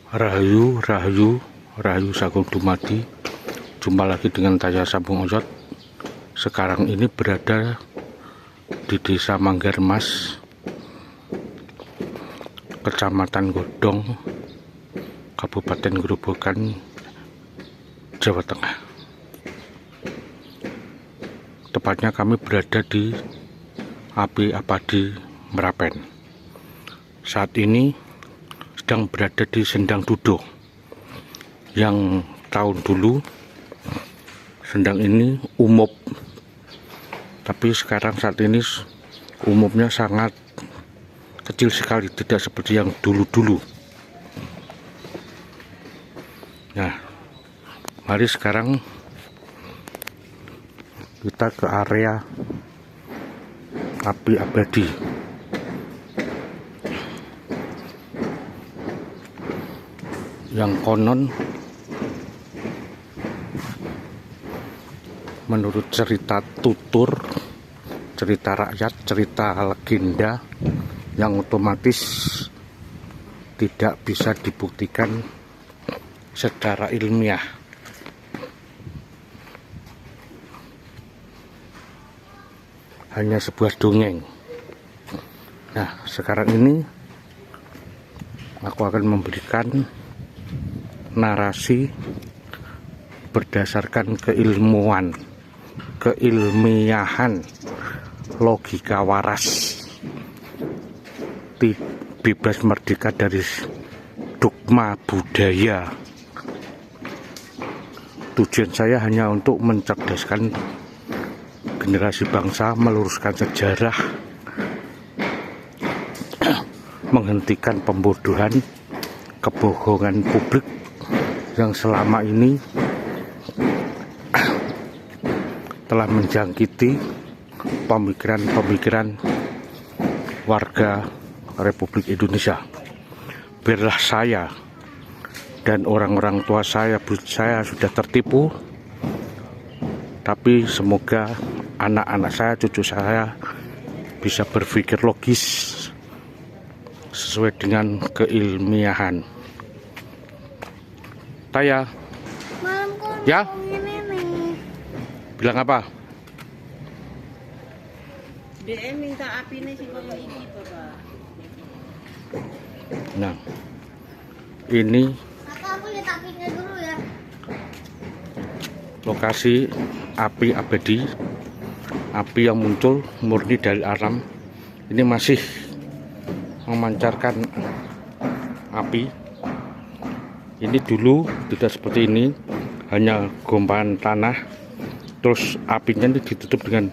Rahayu, Rahayu, Rahayu Sagung Dumadi. Jumpa lagi dengan saya Sambung Ojot. Sekarang ini berada di Desa Manggarmas, Kecamatan Godong, Kabupaten Grobogan, Jawa Tengah. Tepatnya kami berada di Api Apadi Merapen. Saat ini sedang berada di Sendang Dudo, yang tahun dulu sendang ini umup, tapi sekarang saat ini umumnya sangat kecil sekali, tidak seperti yang dulu-dulu. Nah, mari sekarang kita ke area Api Abadi. Yang konon menurut cerita tutur, cerita rakyat, cerita legenda yang otomatis tidak bisa dibuktikan secara ilmiah. Hanya sebuah dongeng. Nah, sekarang ini aku akan memberikan narasi berdasarkan keilmiahan, logika waras, bebas merdeka dari dogma budaya. Tujuan saya hanya untuk mencerdaskan generasi bangsa, meluruskan sejarah, menghentikan pembodohan, kebohongan publik yang selama ini telah menjangkiti pemikiran-pemikiran warga Republik Indonesia. Biarlah saya dan orang-orang tua saya sudah tertipu, tapi semoga anak-anak saya, cucu saya bisa berpikir logis sesuai dengan keilmiahan. Taya, ya? Bilang apa? Dia minta api nih sih ini, Bapak. Nah, ini Aku lihat apinya dulu ya. lokasi Api Abadi, api yang muncul murni dari alam. Ini masih memancarkan api. Ini dulu tidak seperti ini, hanya gomparan tanah, terus apinya ini ditutup dengan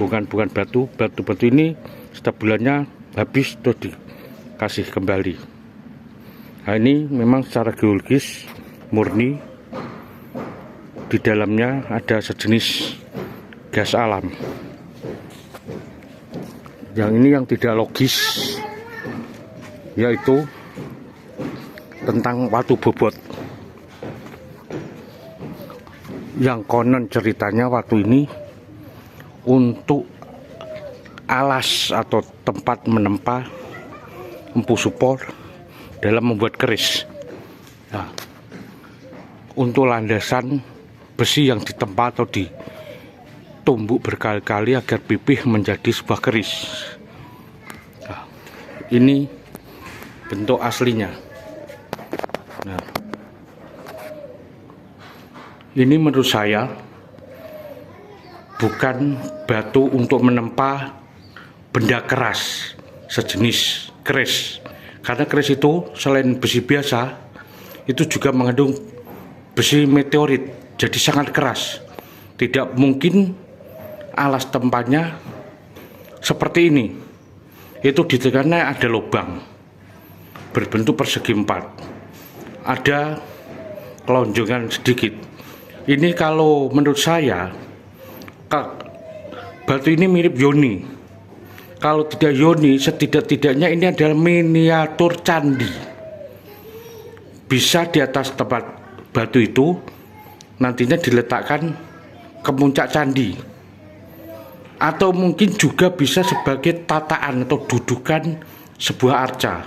bungan-bungan batu. Batu-batu ini setiap bulannya habis, terus dikasih kembali. Nah, ini memang secara geologis murni, di dalamnya ada sejenis gas alam. Yang ini yang tidak logis, yaitu tentang watu bobot. Yang konon ceritanya watu ini untuk alas atau tempat menempa empu supor dalam membuat keris. Nah, untuk landasan besi yang ditempa atau ditumbuk berkali-kali agar pipih menjadi sebuah keris. Nah, ini bentuk aslinya. Nah, ini menurut saya bukan batu untuk menempa benda keras sejenis keris, karena keris itu selain besi biasa itu juga mengandung besi meteorit, jadi sangat keras. Tidak mungkin alas tempatnya seperti ini. Itu di tengahnya ada lubang berbentuk persegi 4, ada kelonjongan sedikit. Ini kalau menurut saya batu ini mirip yoni. Kalau tidak yoni, setidak-tidaknya ini adalah miniatur candi. Bisa di atas tempat batu itu nantinya diletakkan ke puncak candi, atau mungkin juga bisa sebagai tataan atau dudukan sebuah arca.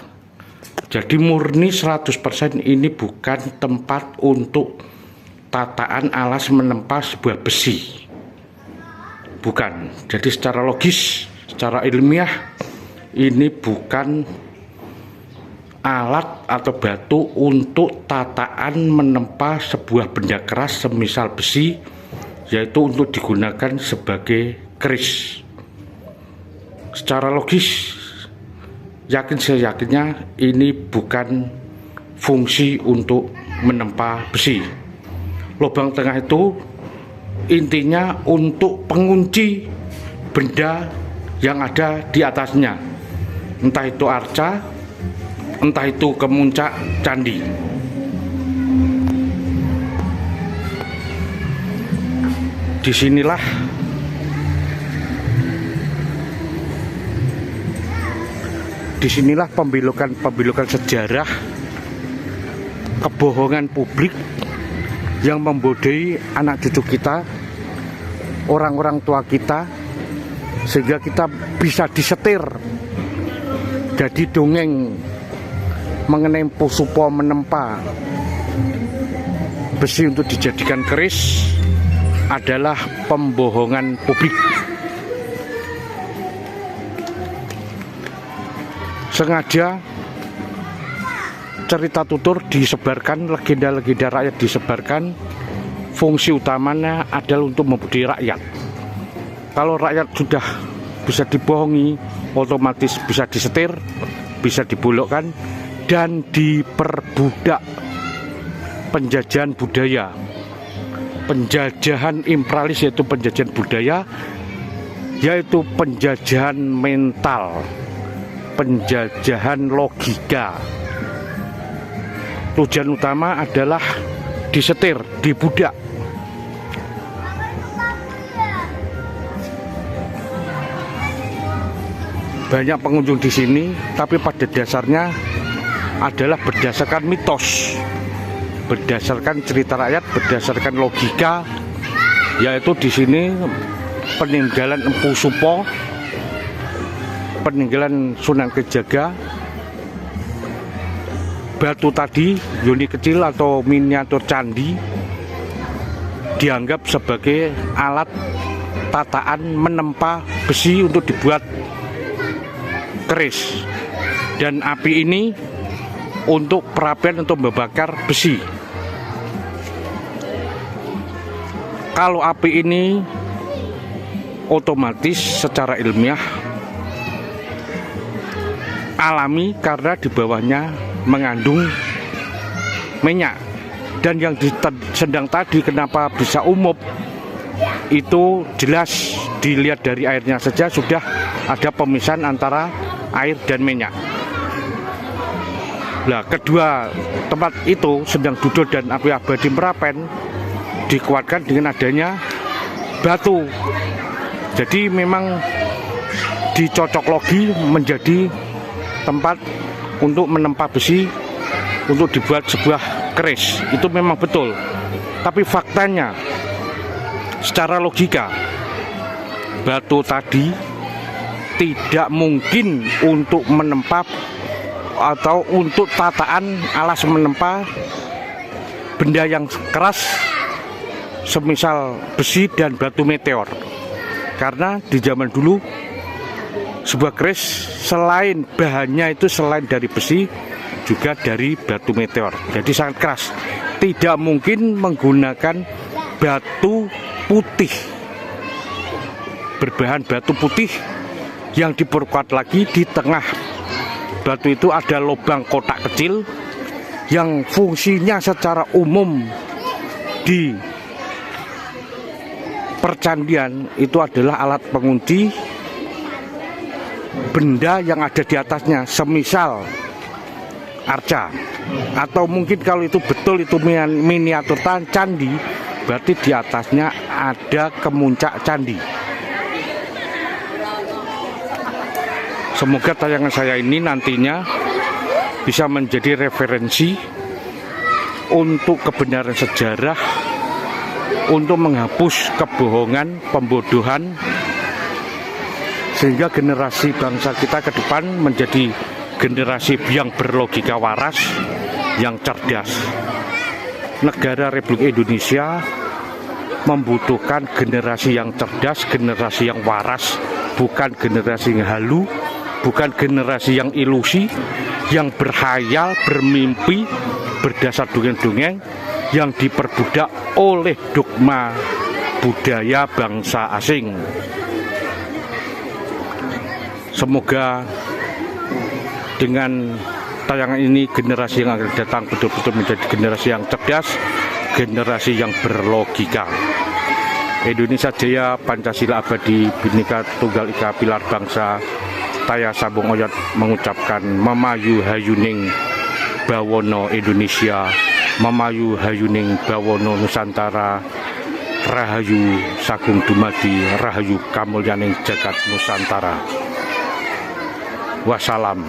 Jadi murni 100% ini bukan tempat untuk tataan alas menempa sebuah besi. Bukan. Jadi secara logis, secara ilmiah, ini bukan alat atau batu untuk tataan menempa sebuah benda keras semisal besi, yaitu untuk digunakan sebagai keris. Secara logis, saya yakinnya ini bukan fungsi untuk menempa besi. Lubang tengah itu intinya untuk pengunci benda yang ada di atasnya, entah itu arca, entah itu kemuncak candi. Disinilah pembelokan sejarah, kebohongan publik yang membodohi anak cucu kita, orang-orang tua kita, sehingga kita bisa disetir jadi dongeng mengenai Pusupo menempa besi untuk dijadikan keris adalah pembohongan publik. Sengaja cerita tutur disebarkan, legenda-legenda rakyat disebarkan, fungsi utamanya adalah untuk membodohi rakyat. Kalau rakyat sudah bisa dibohongi, otomatis bisa disetir, bisa dibolokkan, dan diperbudak. Penjajahan budaya, penjajahan imperialis, yaitu penjajahan budaya, yaitu penjajahan mental, penjajahan logika. Tujuan utama adalah disetir, dibudak. Banyak pengunjung di sini, tapi pada dasarnya adalah berdasarkan mitos, berdasarkan cerita rakyat, berdasarkan logika, yaitu di sini peninggalan Empu Supo, peninggalan Sunan Kalijaga. Batu tadi, yoni kecil atau miniatur candi, dianggap sebagai alat tataan menempa besi untuk dibuat keris. Dan api ini untuk perapian, untuk membakar besi. Kalau api ini otomatis secara ilmiah alami, karena di bawahnya mengandung minyak. Dan yang sedang tadi kenapa bisa umum, itu jelas dilihat dari airnya saja sudah ada pemisahan antara air dan minyak. Nah, kedua tempat itu, Sendang Dudo dan Api Abadi Merapen, dikuatkan dengan adanya batu. Jadi memang dicocok logi menjadi tempat untuk menempa besi untuk dibuat sebuah keris. Itu memang betul. Tapi faktanya, secara logika, batu tadi tidak mungkin untuk menempa atau untuk tataan alas menempa benda yang keras semisal besi dan batu meteor. Karena di zaman dulu sebuah keris selain bahannya itu selain dari besi juga dari batu meteor, jadi sangat keras. Tidak mungkin menggunakan batu putih, berbahan batu putih yang diperkuat lagi. Di tengah batu itu ada lubang kotak kecil yang fungsinya secara umum di percandian itu adalah alat pengunci benda yang ada di atasnya, semisal arca, atau mungkin kalau itu betul itu miniatur candi, berarti di atasnya ada kemuncak candi. Semoga tayangan saya ini nantinya bisa menjadi referensi untuk kebenaran sejarah, untuk menghapus kebohongan, pembodohan, sehingga generasi bangsa kita ke depan menjadi generasi yang berlogika waras, yang cerdas. Negara Republik Indonesia membutuhkan generasi yang cerdas, generasi yang waras, bukan generasi yang halu, bukan generasi yang ilusi, yang berhayal, bermimpi, berdasar dongeng-dongeng, yang diperbudak oleh dogma budaya bangsa asing. Semoga dengan tayangan ini generasi yang akan datang betul-betul menjadi generasi yang cerdas, generasi yang berlogika. Indonesia Jaya, Pancasila abadi, Bhinneka Tunggal Ika, pilar bangsa. Taya Sambung Oyot mengucapkan mamayu hayuning bawono Indonesia, mamayu hayuning bawono Nusantara, rahayu sagung dumadi, rahayu kamulyaning jagat Nusantara. Wassalam.